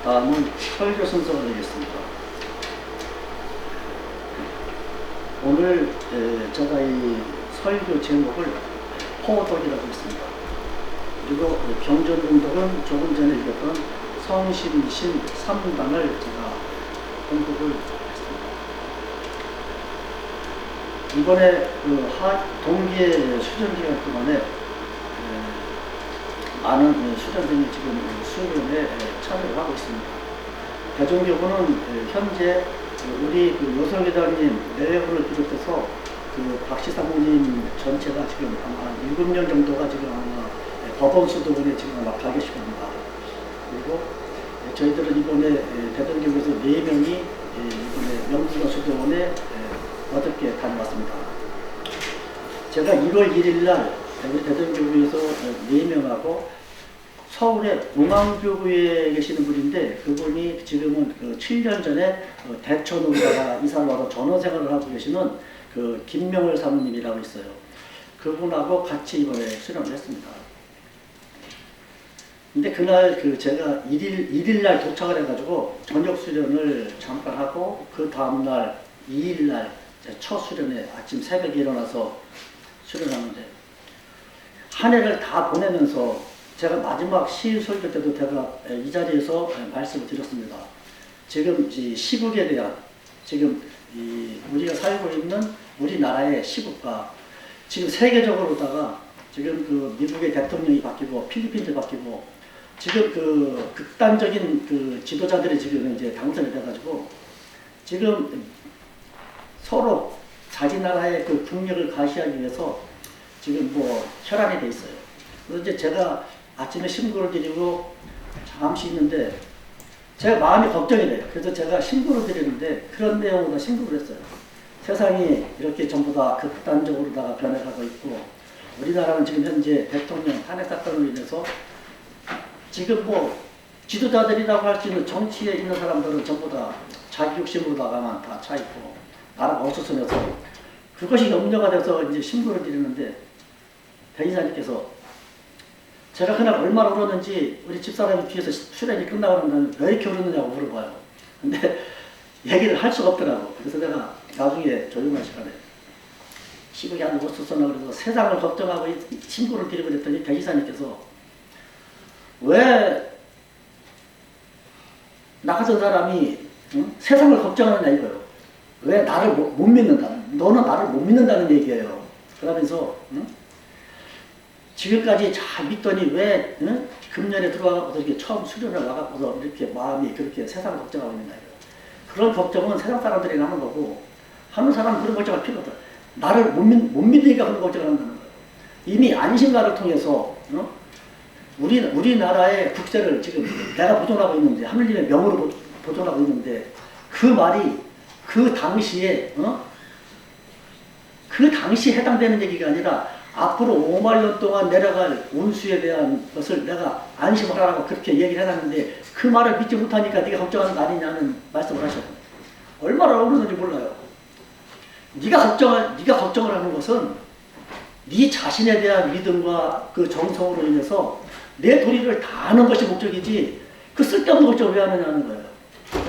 다음은 설교 순서가 되겠습니다. 오늘 제가 이 설교 제목을 포덕이라고 했습니다. 그리고 경전운동은 조금 전에 읽었던 성심신 3단을 제가 공부를 했습니다. 이번에 동기의 수련 기간 동안에 많은 수련생이 지금 수련에 참여를 하고 있습니다. 대종교구는 현재 우리 요성회장님 내외분을 비롯해서 박시상무님 전체가 지금 아마 7명 정도가 지금 아마 법원수도원에 지금 아마 가 계실 겁니다. 그리고 저희들은 이번에 대종교구에서 4명이 이번에 명지가 수도원에 어저께 다녀왔습니다. 제가 1월 1일 날 우리 대전교구에서 4명하고 서울의 공항교구에 계시는 분인데 그분이 지금은 7년 전에 대천으로다가 이사를 와서 전원생활을 하고 계시는 김명월 사모님이라고 있어요. 그분하고 같이 이번에 수련을 했습니다. 근데 그날 제가 1일 날 도착을 해가지고 저녁 수련을 잠깐 하고 그 다음날 2일 날 첫 수련에 아침 새벽에 일어나서 수련하는데 한 해를 다 보내면서 제가 마지막 시인 설교 때도 제가 이 자리에서 말씀을 드렸습니다. 지금 시국에 대한 지금 우리가 살고 있는 우리나라의 시국과 지금 세계적으로다가 지금 미국의 대통령이 바뀌고 필리핀도 바뀌고 지금 극단적인 지도자들이 지금 이제 당선이 돼가지고 지금 서로 자기 나라의 국력을 과시하기 위해서 지금 혈안이 돼 있어요. 그래서 이제 제가 아침에 신고를 드리고 잠시 있는데 제가 마음이 걱정이 돼요. 그래서 제가 신고를 드리는데 그런 내용으로 신고를 했어요. 세상이 이렇게 전부 다 극단적으로다가 변해가고 있고 우리나라는 지금 현재 대통령 탄핵 사건으로 인해서 지금 지도자들이라고 할 수 있는 정치에 있는 사람들은 전부 다 자기 욕심으로다가만 다 차 있고 나라가 어수선해서 그것이 염려가 돼서 이제 신고를 드리는데 대의사님께서 제가 그날 얼마나 울었는지 우리 집사람이 뒤에서 수련이 끝나고 나면 왜 이렇게 울었느냐고 물어봐요. 근데 얘기를 할 수가 없더라고. 그래서 내가 나중에 조용한 시간에 시국이 안 어수선하고 그래서 세상을 걱정하고 신고를 드리고 그랬더니 대의사님께서 왜 나 같은 사람이 세상을 걱정하느냐 이거예요. 왜 나를 못 믿는다. 너는 나를 못 믿는다는 얘기예요. 그러면서 지금까지 잘 믿더니 왜 금년에 들어와서 이렇게 처음 수련을 와갖고서 이렇게 마음이 그렇게 세상을 걱정하고 있는가. 그런 걱정은 세상 사람들이 하는 거고 하는 사람은 그런 걱정할 필요 없다. 나를 못 믿으니까 그런 걱정을 한다는 거예요. 이미 안심가를 통해서 우리나라의 국세를 지금 내가 보존하고 있는데 하느님의 명으로 보존하고 있는데 그 말이 그 당시에 해당되는 얘기가 아니라 앞으로 5만 년 동안 내려갈 운수에 대한 것을 내가 안심을 하라고 그렇게 얘기를 해놨는데 그 말을 믿지 못하니까 네가 걱정하는 거 아니냐는 말씀을 하셨어요. 얼마나 어려운지 몰라요. 네가 걱정을 하는 것은 네 자신에 대한 믿음과 그 정성으로 인해서 내 도리를 다하는 것이 목적이지 그 쓸데없는 걱정을 왜 하느냐는 거예요.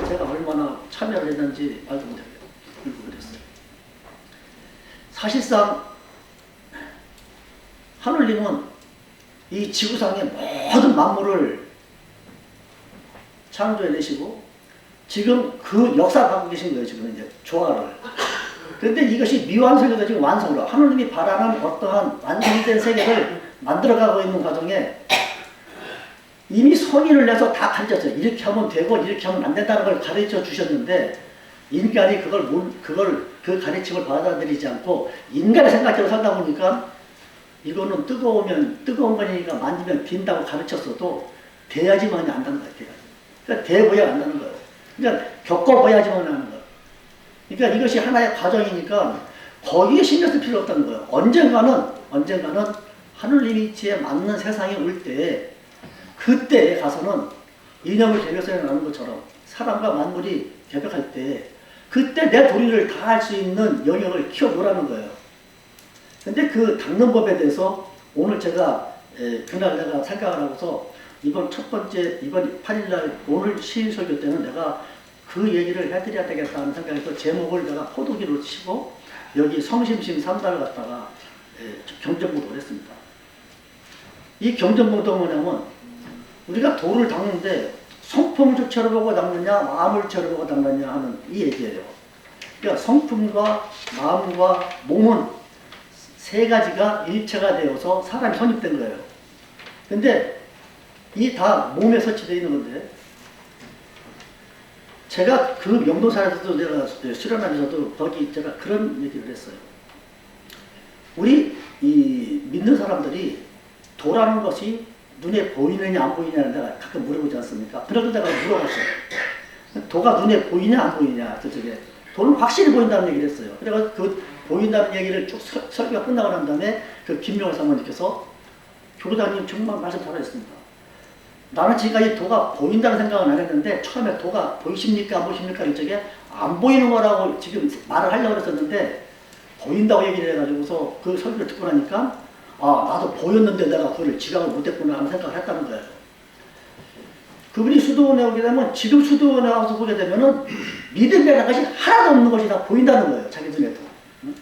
제가 얼마나 참여를 했는지 알고 그랬어요. 사실상 하늘님은 이 지구상의 모든 만물을 창조해내시고 지금 그 역사를 하고 계신 거예요. 지금 이제 조화를. 그런데 이것이 미완성에서 지금 완성으로 하늘님이 바라는 어떠한 완성된 세계를 만들어가고 있는 과정에 이미 성인을 내서 다 가르쳤어요. 이렇게 하면 되고 이렇게 하면 안 된다는 걸 가르쳐 주셨는데 인간이 그 가르침을 받아들이지 않고 인간의 생각대로 살다 보니까 이거는 뜨거운 거니까 만지면 빈다고 가르쳤어도 돼야지만이 안다는 거예요. 그러니까 돼봐야 안다는 거예요. 그러니까 겪어봐야지만 하는 거예요. 그러니까 이것이 하나의 과정이니까 거기에 신경 쓸 필요 없다는 거예요. 언젠가는 하늘님 이치에 맞는 세상이 올 때 그때에 가서는 이념을 개벽선에 나눈 것처럼 사람과 만물이 개벽할 때 그때 내 도리를 다 할 수 있는 영역을 키워보라는 거예요. 근데 그 닦는 법에 대해서 오늘 제가 그날 내가 생각을 하고서 이번 첫 번째, 이번 8일날 오늘 시인 설교 때는 내가 그 얘기를 해드려야 되겠다는 생각에서 제목을 내가 포도기로 치고 여기 성심심 3단을 갖다가 경전봉독을 했습니다. 이 경전봉독은 뭐냐면 우리가 돌을 닦는데 성품을 쳐다보고 닦느냐 마음을 쳐다보고 닦느냐 하는 이 얘기예요. 그러니까 성품과 마음과 몸은 세 가지가 일체가 되어서 사람이 성립된 거예요. 근데 이 다 몸에 설치되어 있는 건데 제가 그 명도사에서도 내가 수련하면서도 거기 제가 그런 얘기를 했어요. 우리 이 믿는 사람들이 도라는 것이 눈에 보이느냐 안 보이냐는 내가 가끔 물어보지 않습니까? 그래서 내가 물어봤어요. 도가 눈에 보이냐 안 보이냐 저쪽에 도는 확실히 보인다는 얘기를 했어요. 그래서 그 보인다는 얘기를 쭉 설교가 끝나고 난 다음에 그 김명호 사모님께서 교도장님 정말 말씀 잘하셨습니다. 나는 지금까지 도가 보인다는 생각은 안 했는데 처음에 도가 보이십니까 안 보이십니까 이쪽에 안 보이는 거라고 지금 말을 하려고 했었는데 보인다고 얘기를 해가지고서 그 설교를 듣고 나니까 아 나도 보였는데 내가 그걸 지각을 못했구나 하는 생각을 했다는 거예요. 그분이 수도원에 오게 되면 지금 수도원에 와서 보게 되면은 믿음이라는 것이 하나도 없는 것이 다 보인다는 거예요. 자기 눈에도. 응?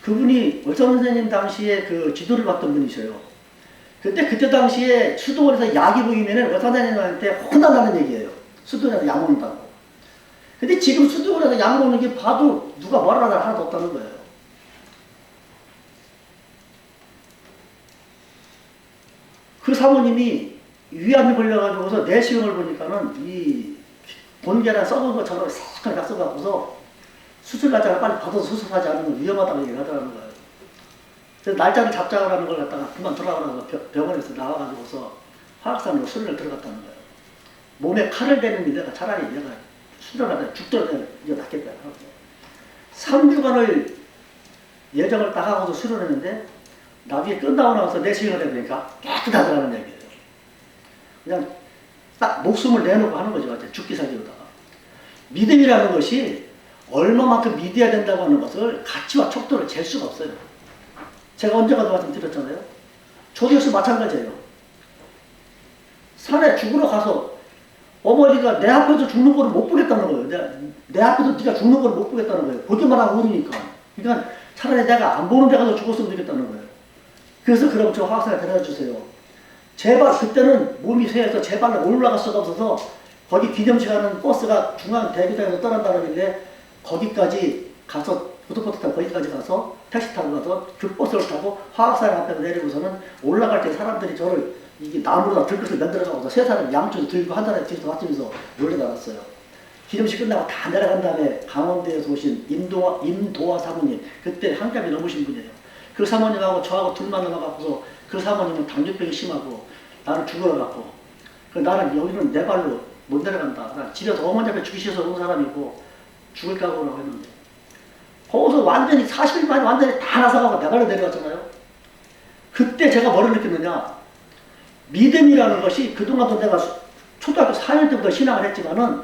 그분이 월성 선생님 당시에 그 지도를 봤던 분이셔요. 그때 당시에 수도원에서 약이 보이면은 월성 선생님한테 혼난다는 얘기예요. 수도원에서 약 먹는다고. 근데 지금 수도원에서 약 먹는 게 봐도 누가 뭐라 하나 하나도 없다는 거예요. 그 사모님이 위암이 걸려가지고서 내시경을 보니까는 이 본계나 썩은 것처럼 새까지 다 썩어갖고서 수술날짜를 빨리 받아서 수술하지 않으면 위험하다고 얘기를 하더라는 거예요. 그래서 날짜를 잡자고 하는 걸 갖다가 그만 들어가라고 병원에서 나와가지고서 화학산으로 수련을 들어갔다는 거예요. 몸에 칼을 대는 데가 차라리 내가 수련하다 죽더라도 이거 낫겠다. 3주간을 예정을 딱 하고서 수련했는데 나중에 끝나고 나서 내시경을 해보니까 깨끗하더라는 얘기예요. 그냥 딱 목숨을 내놓고 하는 거죠. 죽기 살기로다가. 믿음이라는 것이 얼마만큼 믿어야 된다고 하는 것을 가치와 척도를 잴 수가 없어요. 제가 언젠가도 말씀드렸잖아요. 저도 역시 마찬가지예요. 산에 죽으러 가서 어머니가 내 앞에서 죽는 거를 못 보겠다는 거예요. 내 앞에서 네가 죽는 거를 못 보겠다는 거예요. 보기만 하고 모르니까. 그러니까 차라리 내가 안 보는 데 가서 죽었으면 되겠다는 거예요. 그래서 그럼 저 화학산에 데려다 주세요. 제발 그때는 몸이 쇠해서 제발로 올라갈 수가 없어서 거기 기념식 하는 버스가 중앙 대교장에서 떠난다 그러길래 거기까지 가서 고속버스 타고 거기까지 가서 택시 타고 가서 그 버스를 타고 화학산 앞에서 내리고서는 올라갈 때 사람들이 저를 이게 나무로다 들것을 만들어가고서 세 사람 양쪽에 들고 한 사람이 뒤에서 맞추면서 놀래달았어요. 기념식 끝나고 다 내려간 다음에 강원도에서 오신 임도화 사모님, 그때 한갑이 넘으신 분이에요. 그 사모님하고 저하고 둘만 남아갖고서 그 사모님은 당뇨병이 심하고 나는 죽어갖고 나는 여기는 내 발로 못 내려간다. 난 집에서 어머니 앞에 죽이셔서 온 사람이고 죽을 각오라고 했는데 거기서 완전히 40일 만에 완전히 다 나서가고 내 발로 내려갔잖아요. 그때 제가 뭐를 느꼈느냐. 믿음이라는 것이 그동안도 내가 초등학교 4년 때부터 신앙을 했지만은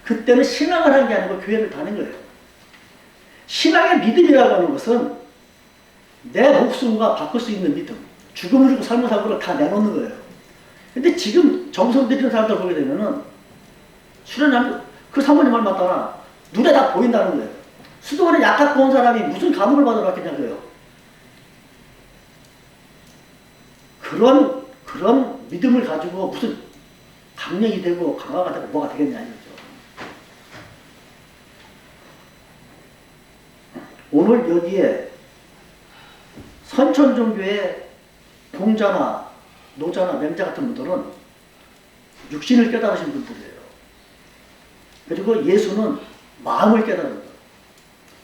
그때는 신앙을 한 게 아니고 교회를 다닌 거예요. 신앙의 믿음이라고 하는 것은 내 목숨과 바꿀 수 있는 믿음, 죽음을 주고 삶을 사고를 다 내놓는 거예요. 근데 지금 정성 들이는 사람들 보게 되면은 수련하면 그 사모님 말 맞다나 눈에 다 보인다는 거예요. 수도원에 약 갖고 온 사람이 무슨 감흥을 받아봤겠냐고요. 그런 믿음을 가지고 무슨 강령이 되고 강화가 되고 뭐가 되겠냐 이거죠. 오늘 여기에 선천종교의 공자나 노자나 맹자 같은 분들은 육신을 깨달으신 분들이에요. 그리고 예수는 마음을 깨달은 거예요.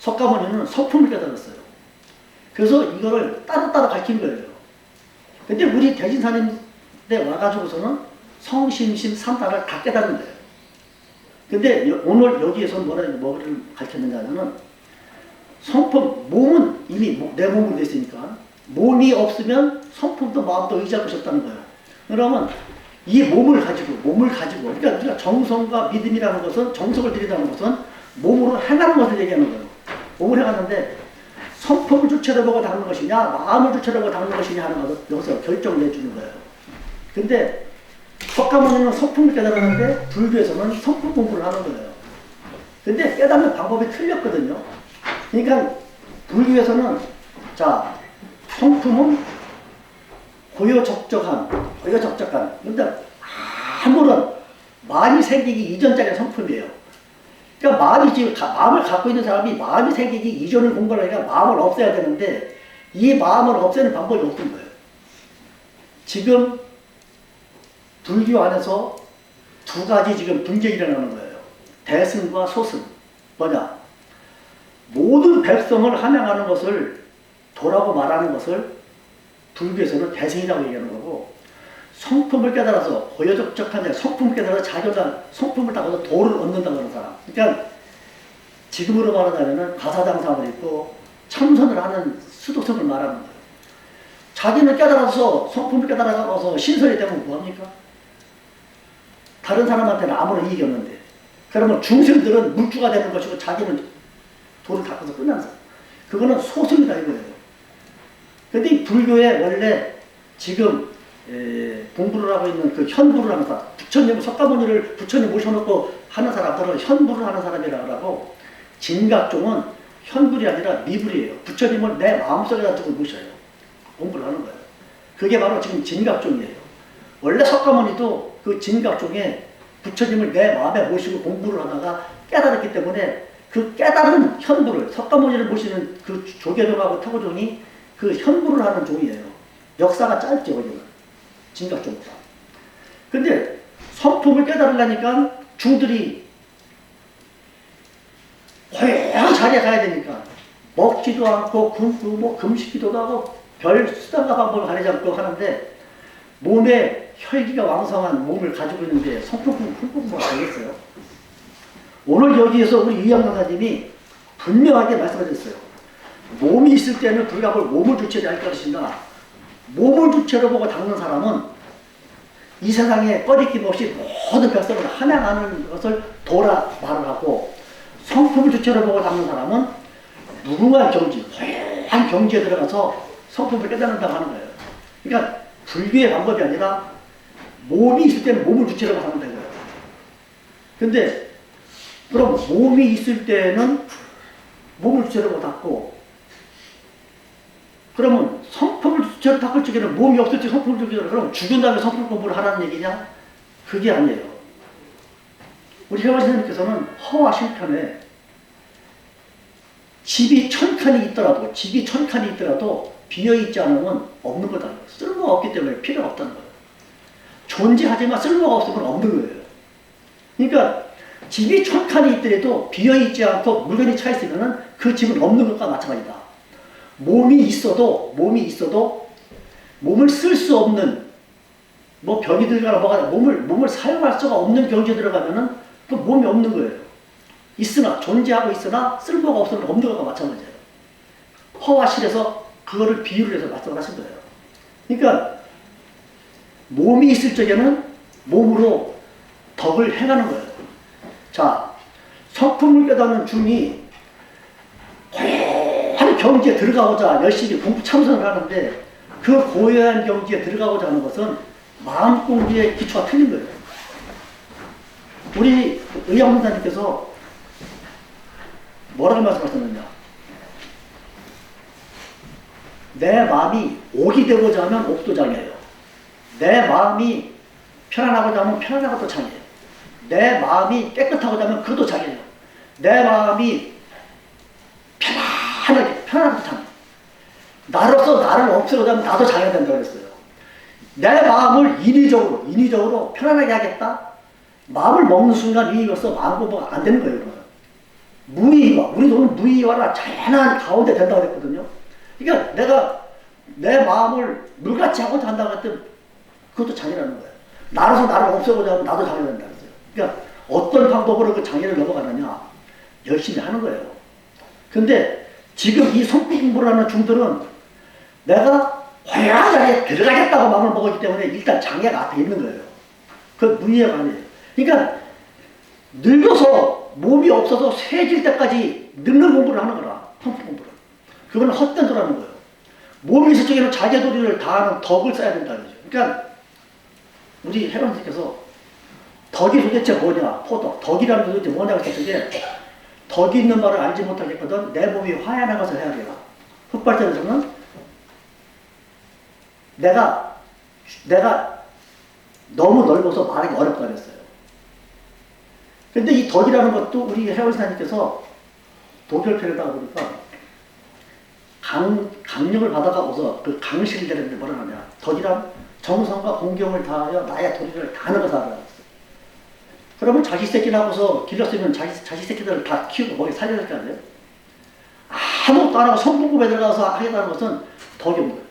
석가모니는 성품을 깨달았어요. 그래서 이거를 따로따로 가르친 거예요. 근데 우리 대진사님에 와가지고서는 성심심 삼단을 다 깨달은 거예요. 근데 오늘 여기에서는 뭐를 가르쳤느냐면 성품, 몸은 이미 내 몸으로 됐으니까 몸이 없으면 성품도 마음도 의지할 것이 없다는 거예요. 그러면 이 몸을 가지고 그러니까 우리가 정성과 믿음이라는 것은 정성을 들이다는 것은 몸으로 행하는 것을 얘기하는 거예요. 몸을 행하는데 성품을 주체로 보고 닦는 것이냐 마음을 주체로 보고 닦는 것이냐 하는 것을 여기서 결정을 내주는 거예요. 근데 석가모니는 성품을 깨달았는데 불교에서는 성품 공부를 하는 거예요. 근데 깨닫는 방법이 틀렸거든요. 그러니까 불교에서는 자 성품은 고요적적한, 근데 아무런 마음이 생기기 이전짜리 성품이에요. 그러니까 마음을 갖고 있는 사람이 마음이 생기기 이전을 공부를 하니까 마음을 없애야 되는데 이 마음을 없애는 방법이 없는 거예요. 지금 불교 안에서 두 가지 지금 분쟁이 일어나는 거예요. 대승과 소승. 뭐냐? 모든 백성을 함양하는 것을 도라고 말하는 것을 불교에서는 대승이라고 얘기하는 거고, 성품을 깨달아서 고요적적한 성품을 깨달아서 자기가 성품을 따라서 도를 얻는다고 하는 사람. 그러니까 지금으로 말하자면 가사장상을 입고 참선을 하는 수도성을 말하는 거예요. 자기는 깨달아서 성품을 깨달아서 신선이 되면 뭐합니까? 다른 사람한테는 아무런 이익이 없는데, 그러면 중생들은 물주가 되는 것이고 자기는 도를 닦아서 끝나는 사람. 그거는 소승이다 이거예요. 근데 이 불교에 원래 지금 공부를 하고 있는 그 현부를 하는 사람, 부처님, 석가모니를 부처님 모셔놓고 하는 사람들은 현부를 하는 사람이라고 하고, 진각종은 현불이 아니라 미불이에요. 부처님을 내 마음속에다 두고 모셔요. 공부를 하는 거예요. 그게 바로 지금 진각종이에요. 원래 석가모니도 그 진각종에 부처님을 내 마음에 모시고 공부를 하다가 깨달았기 때문에 그 깨달은 현부를, 석가모니를 모시는 그 조계종하고 타고종이 그 현부를 하는 종이에요. 역사가 짧죠, 거기는. 진각종보다. 근데 성품을 깨달으려니까 중들이 고향 자리에 가야 되니까 먹지도 않고 굶고 뭐 금식기도도 하고 별 수단과 방법을 가리지 않고 하는데 몸에 혈기가 왕성한 몸을 가지고 있는데 성품 공부가 되겠어요? 오늘 여기에서 우리 이양 강사님이 분명하게 말씀하셨어요. 몸이 있을 때는 불가불 몸을 주체로 할 것이나 몸을 주체로 보고 닦는 사람은 이 세상에 꺼리낌 없이 모든 백성을 함양하는 것을 도라 말을 하고, 성품을 주체로 보고 닦는 사람은 무궁한 경지, 고향한 경지에 들어가서 성품을 깨닫는다고 하는 거예요. 그러니까 불교의 방법이 아니라 몸이 있을 때는 몸을 주체로 하면 되는 거예요. 근데 그럼 몸이 있을 때는 몸을 주체로 닦고, 그러면 성품을 주체로 닦을 적에는 몸이 없을 때 성품을 주체로, 그럼 죽은 다음에 성품 공부를 하라는 얘기냐? 그게 아니에요. 우리 혜원 선생님께서는 허와 실편에 집이 1000칸이 있더라도 비어있지 않으면 없는 거다. 쓸모가 없기 때문에 필요가 없다는 거예요. 존재하지만 쓸모가 없으면 없는 거예요. 그러니까 집이 1000칸이 있더라도 비어있지 않고 물건이 차 있으면 그 집은 없는 것과 마찬가지다. 몸이 있어도 몸을 쓸 수 없는, 뭐 병이 들거나 뭐가 몸을 사용할 수가 없는 경지에 들어가면은 그 몸이 없는 거예요. 존재하고 있으나 쓸모가 없으면 없는 것과 마찬가지예요. 허와 실에서 그거를 비유를 해서 말씀을 하신 거예요. 그러니까 몸이 있을 적에는 몸으로 덕을 행하는 거예요. 자, 성품을 깨닫는 중이 고요한 경지에 들어가고자 열심히 공부 참선을 하는데, 그 고요한 경지에 들어가고자 하는 것은 마음 공부의 기초가 틀린 거예요. 우리 의양원사님께서 뭐라고 말씀하셨느냐? 내 마음이 옥이 되고자 하면 옥도 장애예요. 내 마음이 편안하고자 하면 편안한 것도 장애예요. 내 마음이 깨끗하고자 하면 그것도 장애예요. 내 마음이 편안한 것도 장애예요. 나로서 나를 없애고자 하면 나도 장애가 된다고 그랬어요. 내 마음을 인위적으로 편안하게 하겠다? 마음을 먹는 순간 이익으로서 마음 공부가 안 되는 거예요. 무의와, 우리 돈은 무의와라 자연한 가운데 된다고 그랬거든요. 그러니까 내가 내 마음을 물같이 하고자 한다고 했더니 그것도 장애라는 거예요. 나로서 나를 없애고자 하면 나도 장애가 된다고 했어요. 그러니까 어떤 방법으로 그 장애를 넘어가느냐? 열심히 하는 거예요. 근데 지금 이 성품 공부를 하는 중들은 내가 고향 자리에 들어가겠다고 마음을 먹었기 때문에 일단 장애가 앞에 있는 거예요. 그 무의가 아니에요. 그러니까 늙어서 몸이 없어서 쇠질 때까지 늙는 공부를 하는 거라. 성품 공부를. 그거는 헛된 소리라는 거예요. 몸이 있을 적에는 자제도리를 다하는 덕을 써야 된다는 거죠. 그러니까 우리 해방님께서 덕이 도대체 뭐냐, 포덕, 덕이라는 게 도대체 뭐냐고 했을 때 덕이 있는 말을 알지 못하겠거든 내 몸이 화해하는 것을 해야 되라. 흑발자에서는 내가 너무 넓어서 말하기 어렵다 그랬어요. 근데 이 덕이라는 것도 우리 해월사님께서 도결편에다가 보니까 강력을 받아가고서 그 강실이 되는데 뭐라 하냐. 덕이란 정성과 공경을 다하여 나의 도리를 다하는 것을 하라. 그러면 자식 새끼를 하고서 길렀으면 자식 새끼들을 다 키우고 거기 살려야 될 거 아니에요? 아무것도 안 하고 성공급에 들어가서 하겠다는 것은 덕이 없는 거예요.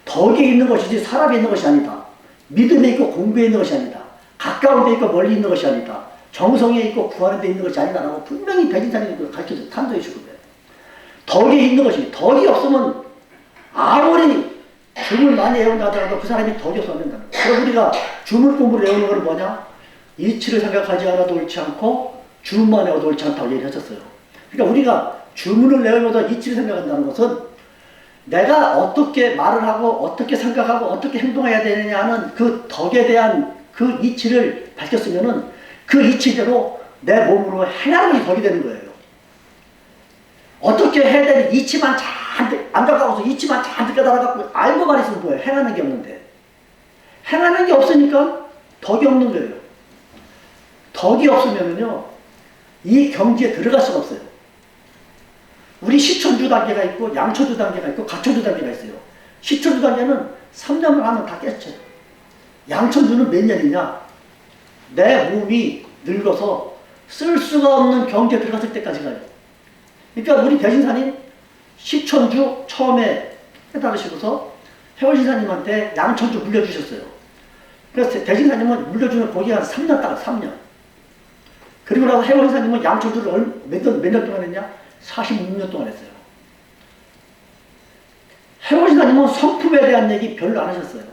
덕에 있는 것이지 사람에 있는 것이 아니다. 믿음에 있고 공부에 있는 것이 아니다. 가까운 데 있고 멀리 있는 것이 아니다. 정성에 있고 구하는 데 있는 것이 아니다라고 분명히 배진사님이 가르쳐서 탄도해 주거든요. 덕에 있는 것이, 덕이 없으면 아무리 줌을 많이 외운다 하더라도 그 사람이 덕이 없어야 된다는 거예요. 그럼 우리가 줌을 공부를 외우는 건 뭐냐? 이치를 생각하지 않아도 옳지 않고 주문만 외워도 옳지 않다고 얘기하셨어요. 그러니까 우리가 주문을 외우면서 이치를 생각한다는 것은 내가 어떻게 말을 하고 어떻게 생각하고 어떻게 행동해야 되느냐 하는 그 덕에 대한 그 이치를 밝혔으면은 그 이치대로 내 몸으로 행하는 것이 덕이 되는 거예요. 어떻게 해야 되는 이치만 잔뜩 안 가까워서 이치만 잔뜩 깨달아갖고 알고만 있으면 뭐예요? 행하는 게 없는데. 행하는 게 없으니까 덕이 없는 거예요. 덕이 없으면은요, 이 경지에 들어갈 수가 없어요. 우리 시천주 단계가 있고, 양천주 단계가 있고, 가천주 단계가 있어요. 시천주 단계는 3년을 하면 다 깨쳐요. 양천주는 몇 년이냐? 내 몸이 늙어서 쓸 수가 없는 경지에 들어갔을 때까지 가요. 그러니까 우리 대신사님 시천주 처음에 깨달으시고서 해월신사님한테 양천주 물려주셨어요. 그래서 대신사님은 물려주는 거기 한 3년 따라 3년. 그리고 나서 해월신사님은 양천주를 몇 년 동안 했냐? 46년 동안 했어요. 해월신사님은 성품에 대한 얘기 별로 안 하셨어요.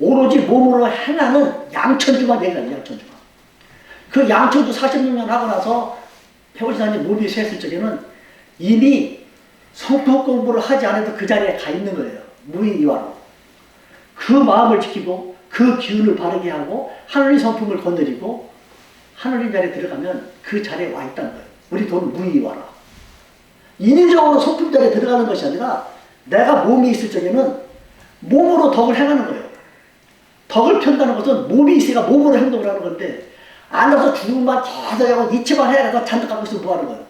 오로지 몸으로 행하는 양천주만 얘기해요. 양천주만. 그 양천주 46년 하고 나서 해월신사님 몸이 쇠했을 적에는 이미 성품 공부를 하지 않아도 그 자리에 가 있는 거예요. 무의이와로. 그 마음을 지키고 그 기운을 바르게 하고 하늘의 성품을 건드리고 하늘의 자리에 들어가면 그 자리에 와 있다는 거예요. 우리 돈 무의이와라. 인위적으로 성품 자리에 들어가는 것이 아니라 내가 몸이 있을 적에는 몸으로 덕을 행하는 거예요. 덕을 편다는 것은 몸이 있으니까 몸으로 행동을 하는 건데 앉아서 주문만 계속 하고 이치만 해야 잔뜩 갖고 있으면 뭐 하는 거예요?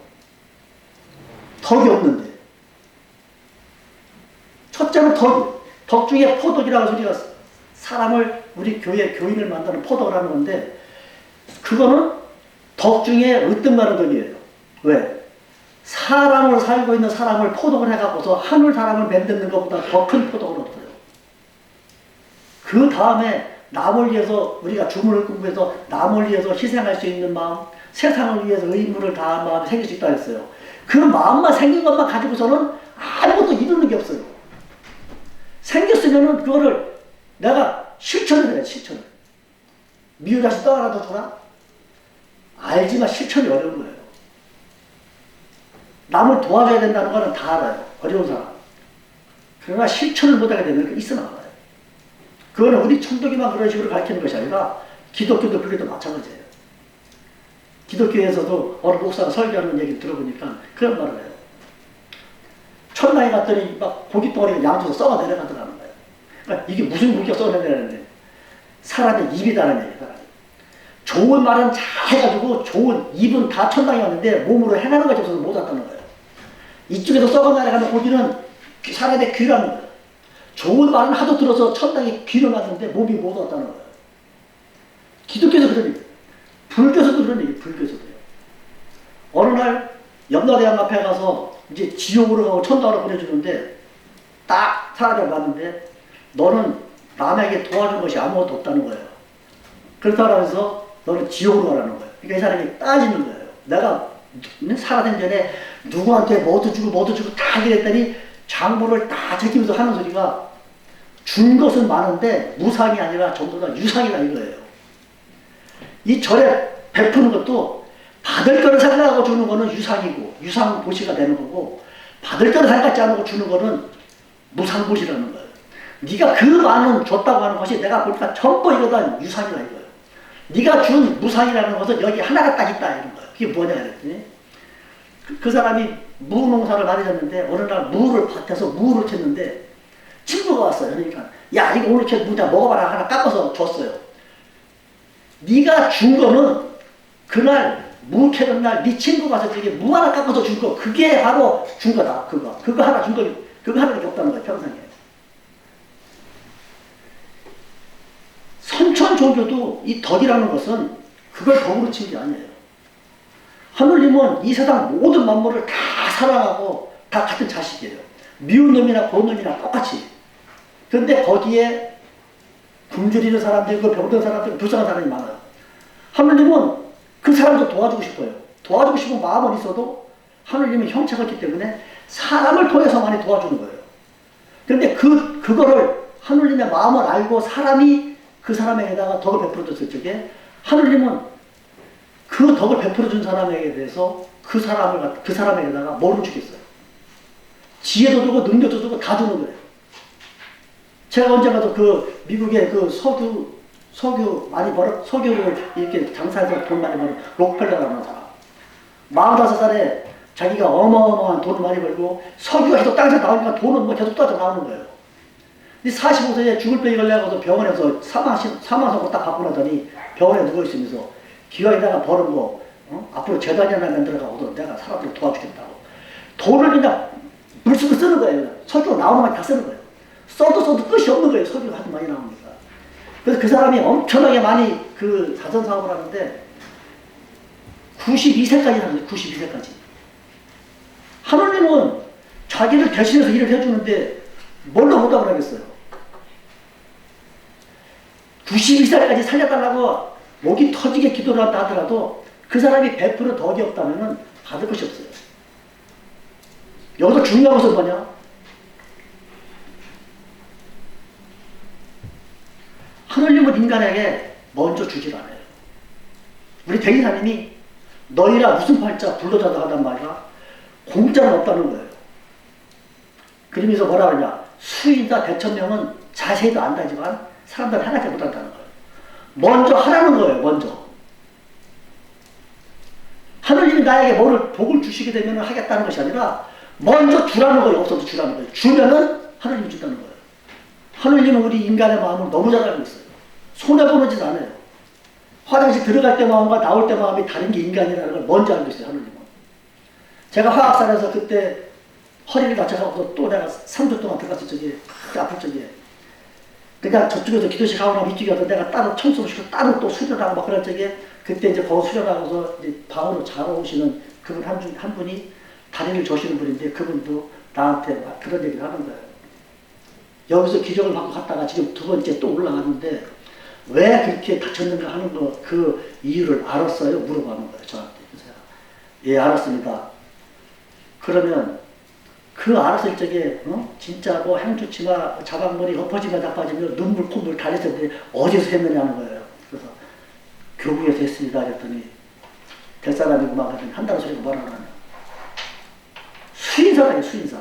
덕이 없는데. 첫째는 덕 중에 포덕이라고 소리가 사람을 우리 교회 교인을 만드는 포덕을 하는 건데 그거는 덕 중에 으뜸가는 덕이에요. 왜? 사람으로 살고 있는 사람을 포덕을 해갖고서 하늘 사람을 만드는 것보다 더 큰 포덕은 없어요. 그 다음에 남을 위해서 우리가 주문을 공부해서 남을 위해서 희생할 수 있는 마음, 세상을 위해서 의무를 다한 마음이 생길 수 있다 했어요. 그 마음만 생긴 것만 가지고서는 아무것도 이루는 게 없어요. 생겼으면은 그거를 내가 실천을 해, 실천을. 미우다시 떡 하나 더 줘라? 알지만 실천이 어려운 거예요. 남을 도와줘야 된다는 거는 다 알아요. 어려운 사람. 그러나 실천을 못하게 되면 그 있어 나가요. 그거는 우리 천도교만 그런 식으로 가르치는 것이 아니라 기독교도 불교도 마찬가지예요. 기독교에서도 어느 목사가 설교하는 얘기를 들어보니까 그런 말을 해요. 천당에 갔더니 막 고깃덩어리가 양쪽에서 썩어 내려가더라는 거예요. 그러니까 이게 무슨 무기가 썩어 내려가는데 사람의 입이다라는 얘기예요. 사람이. 좋은 말은 잘 해가지고 좋은 입은 다 천당에 왔는데 몸으로 행하는 것이 없어서 못 왔다는 거예요. 이쪽에서 썩어 내려가는 고기는 사람의 귀라는 거예요. 좋은 말은 하도 들어서 천당에 귀를 맞는데 몸이 못 왔다는 거예요. 기독교에서 그런 얘기예요. 불교에서도 그런 얘기예요. 불교에서도요. 어느 날 염라대왕 앞에 가서 이제 지옥으로 가고 천당으로 보내주는데 딱 사람을 봤는데 너는 남에게 도와준 것이 아무것도 없다는 거예요. 그렇다고 하면서 너는 지옥으로 가라는 거예요. 그러니까 이 사람이 따지는 거예요. 내가 살아낸 전에 누구한테 뭐도 주고 다 이랬더니 장부를 다 제끼면서 하는 소리가 준 것은 많은데 무상이 아니라 전부 다 유상이다 이거예요. 이 절에 베푸는 것도 받을 거를 생각하고 주는 거는 유상이고 유상보시가 되는 거고 받을 거를 생각하지 않고 주는 거는 무상보시라는 거예요. 네가 그 많은 줬다고 하는 것이 내가 보니까 전부 이거다 유산이다 이거예요. 네가 준 무상이라는 것은 여기 하나가 딱 있다 이런 거예요. 그게 뭐냐 그랬더니 그 사람이 무농사를 많이 졌는데 어느 날 무를 밭에서 무를 캤는데 친구가 왔어요. 그러니까 야 이거 오늘 캤 무자 먹어봐라 하나 깎아서 줬어요. 네가 준 거는 그날 무 캐는 날 네 친구가 와서 저기 무 하나 깎아서 준 거 그게 바로 준 거다. 그거 하나 준 거 그거 하나밖에 없다는 거예요. 평생에. 선천조교도 이 덕이라는 것은 그걸 덕으로 친 게 아니에요. 하늘님은 이 세상 모든 만물을 다 사랑하고 다 같은 자식이에요. 미운 놈이나 고운 놈이나 똑같이. 그런데 거기에 굶주리는 사람들, 그 병든 사람들, 불쌍한 사람이 많아요. 하늘님은 그 사람도 도와주고 싶어요. 도와주고 싶은 마음은 있어도 하늘님은 형체가 있기 때문에 사람을 통해서 많이 도와주는 거예요. 그런데 그거를 하늘님의 마음을 알고 사람이 그 사람에게다가 덕을 베풀어줬을 적에 하늘님은 그 덕을 베풀어준 사람에게 대해서 그 사람에게다가 뭐를 주겠어요? 지혜도 주고 능력도 주고 다 주는 거예요. 제가 언젠가도 그 미국의 그 석유 많이 벌어, 석유를 이렇게 장사해서 돈 많이 버는 록펠러라는 사람. 45살에 자기가 어마어마한 돈을 많이 벌고 석유가 계속 땅에서 나오니까 돈은 뭐 계속 떠져 나오는 거예요. 근데 45세에 죽을 병이 걸려가서 병원에서 사망선고 딱 받고 나더니 병원에 누워있으면서 기왕에다가 버는 거, 앞으로 재단이 하나 만들어가고도 내가 사람들 도와주겠다고. 돈을 그냥 물쓰고 쓰는 거예요. 석유가 나오는 말 다 쓰는 거예요. 써도 끝이 없는 거예요. 석유가 하도 많이 나오니까. 그래서 그 사람이 엄청나게 많이 그 자선사업을 하는데 92세까지 하는데 92세까지. 하느님은 자기를 대신해서 일을 해주는데 뭘로 보답을 하겠어요. 92살까지 살려달라고 목이 터지게 기도를 한다 하더라도 그 사람이 100% 덕이 없다면 받을 것이 없어요. 여기서 중요한 것은 뭐냐? 하느님은 인간에게 먼저 주질 않아요. 우리 대리사님이 너희라 무슨 팔자 불러자다 하단 말이야. 공짜는 없다는 거예요. 그러면서 뭐라 그러냐. 수인다 대천명은 자세히도 안다지만 사람들은 하나밖에 못한다는 거예요. 먼저 하라는 거예요. 먼저. 하느님이 나에게 뭐를 복을 주시게 되면 하겠다는 것이 아니라 먼저 주라는 거예요. 없어도 주라는 거예요. 주면은 하느님이 준다는 거예요. 하느님은 우리 인간의 마음을 너무 잘 알고 있어요. 손해보는 짓 안 해요. 화장실 들어갈 때 마음과 나올 때 마음이 다른 게 인간이라는 걸 먼저 알고 있어요. 하느님은. 제가 화학산에서 그때 허리를 다쳐서 또 내가 3주 동안 들어갔을 적에 아플 적에 그러니까 저쪽에서 기도실 가고 나면 이쪽에 와서 내가 따로 청소를 시키고 따로 또 수련하고 막 그럴 적에 그때 이제 거기 수련하고서 이제 방으로 자러 오시는 그분 한 분이 다리를 조시는 분인데 그분도 나한테 막 그런 얘기를 하는 거예요. 여기서 기적을 받고 갔다가 지금 두 번째 또 올라갔는데 왜 그렇게 다쳤는가 하는 거 그 이유를 알았어요? 물어보는 거예요. 저한테. 그래서 예 알았습니다. 그러면 그 알았을 적에 진짜 뭐 향주치마 자박머리 엎어지면 자빠지면 눈물 콧물 다 했었는데 어디서 했느냐는 거예요. 그래서 교구에서 했습니다. 그랬더니 될 사람이구만 하더니 한다는 소리가 뭐라고 하냐. 수인사다 수인사.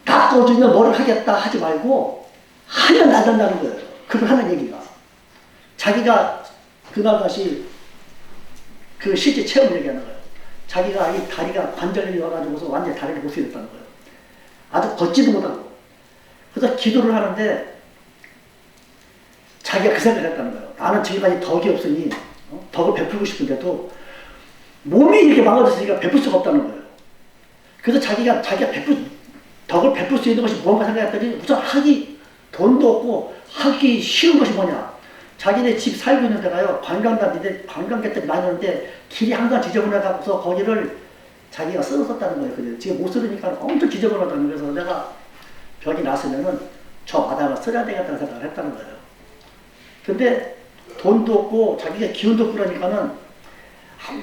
닦아주면 뭐를 하겠다 하지 말고 하면 안 된다는 거예요. 그걸 하는 얘기가. 자기가 그날 다시 그 실제 체험 얘기하는 거예요. 자기가 이 다리가 관절염이 와가지고서 완전히 다리를 못 쓰겠다는 거예요. 아주 걷지도 못하고. 그래서 기도를 하는데 자기가 그 생각을 했다는 거예요. 나는 지금까지 덕이 없으니 덕을 베풀고 싶은데도 몸이 이렇게 망가졌으니까 베풀 수가 없다는 거예요. 그래서 자기가 덕을 베풀 수 있는 것이 뭔가 생각했더니 우선 돈도 없고 하기 쉬운 것이 뭐냐. 자기네 집 살고 있는 데가요, 관광단인데, 관광객들이 많이 오는데, 길이 항상 지저분해갖고서 거기를 자기가 썼었다는 거예요. 그래서 지금 못 쓰니까 엄청 지저분하다는 거예요. 그래서 내가 벽이 났으면은 저 바닥을 써야 되겠다는 생각을 했다는 거예요. 근데 돈도 없고 자기가 기운도 없고 그러니까는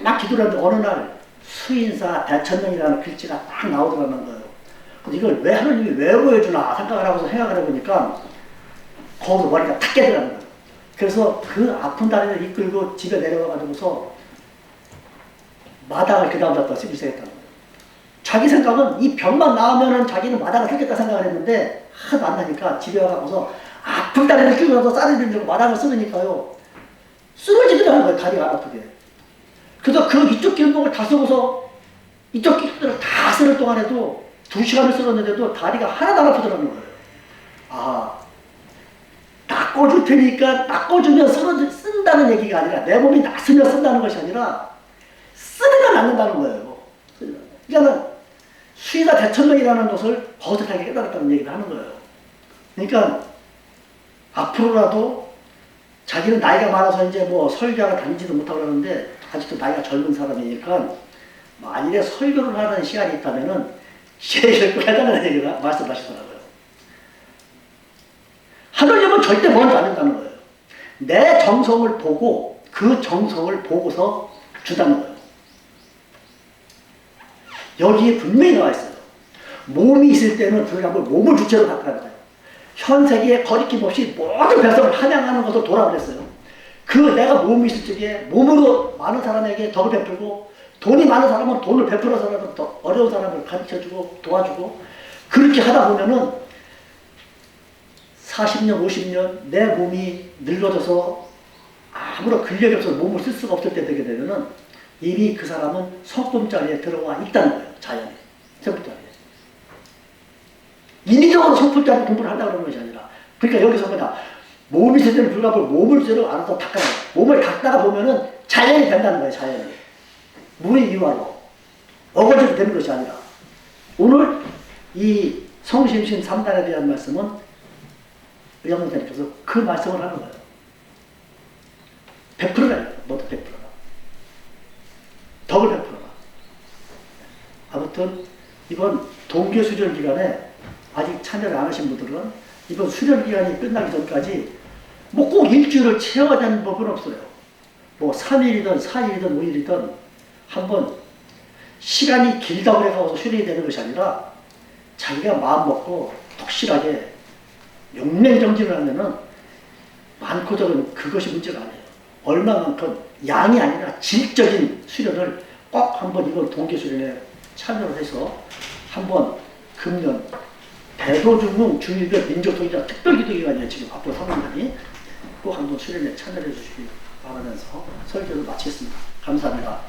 막 기도를 하는데 어느 날 수인사 대천명이라는 글자가 딱 나오더라는 거예요. 근데 이걸 왜 하느님이 왜 보여주나 생각을 하고서 생각을 해보니까 거기서 머리가 탁 깨더라는 거예요. 그래서 그 아픈 다리를 이끌고 집에 내려와가지고서 마당을 그 다음부터 쓰기 시작했다는 거예요. 자기 생각은 이 병만 나으면은 자기는 마당을 쓰겠다 생각을 했는데 하도 안 나니까 집에 와가고서 아픈 다리를 끼고 나서 쌀을 들고 마당을 쓰니까요. 쓰러지더라는 거예요. 다리가 안 아프게. 그래서 그 이쪽 기운봉을 다 쓰고서 이쪽 기운들을 다 쓰는 동안에도 2시간을 쓸었는데도 다리가 하나도 안 아프더라는 거예요. 아, 닦아줄 테니까 닦아주면 쓴다는 얘기가 아니라 내 몸이 나으면 쓴다는 것이 아니라 쓰면 낫는다는 거예요. 그러니까 수의사 대천명이라는 것을 거듭하게 깨달았다는 얘기를 하는 거예요. 그러니까 앞으로라도 자기는 나이가 많아서 이제 뭐 설교가 다니지도 못하고 그러는데 아직도 나이가 젊은 사람이니까 만일에 설교를 하는 시간이 있다면은 제일 꼭 해달라는 얘기를 말씀하시더라고요. 하느님은 절대 먼저 안 된다는 거예요. 내 정성을 보고 그 정성을 보고서 주다는 거예요. 여기에 분명히 나와 있어요. 몸이 있을 때는 그가 몸을 주체로 바꾸라는 거예요. 현세기에 거리낌 없이 모든 백성을 환영하는 것을 도라 그랬어요. 그 내가 몸이 있을 적에 몸으로 많은 사람에게 덕을 베풀고 돈이 많은 사람은 돈을 베풀어서라도 더 어려운 사람을 가르쳐주고 도와주고 그렇게 하다 보면은 40년, 50년 내 몸이 늙어져서 아무런 근력이 없어서 몸을 쓸 수가 없을 때 되게 되면은 이미 그 사람은 성품자리에 들어와 있다는 거예요. 자연이. 성품자리에. 인위적으로 성품자리 공부를 한다고 그러는 것이 아니라 그러니까 여기서 뭐냐 몸이 있을 때는 불가불 몸을 제대로 알아서 닦아요. 몸을 닦다가 보면은 자연이 된다는 거예요. 자연이. 물의 이유로 어거지로 되는 것이 아니라 오늘 이 성심신 3단에 대한 말씀은 의장선생님께서 그 말씀을 하는 거예요. 100%라 모두 100%라. 덕을 베풀어라. 아무튼 이번 동계 수련 기간에 아직 참여를 안 하신 분들은 이번 수련 기간이 끝나기 전까지 뭐 꼭 일주일을 채워야 되는 법은 없어요. 뭐 3일이든 4일이든 5일이든 한번 시간이 길다고 해서 수련이 되는 것이 아니라 자기가 마음 먹고 확실하게 용맹정진을 하면은 많고 적은 그것이 문제가 아니에요. 얼마만큼 양이 아니라 질적인 수련을 꼭 한번 이번 동계 수련에 참여를 해서 한번 금년 대도중흥 중일별 민족통일자 특별기도기관이에요. 지금 앞으로 3년간이 꼭 한번 수련에 참여해 주시기 바라면서 설교를 마치겠습니다. 감사합니다.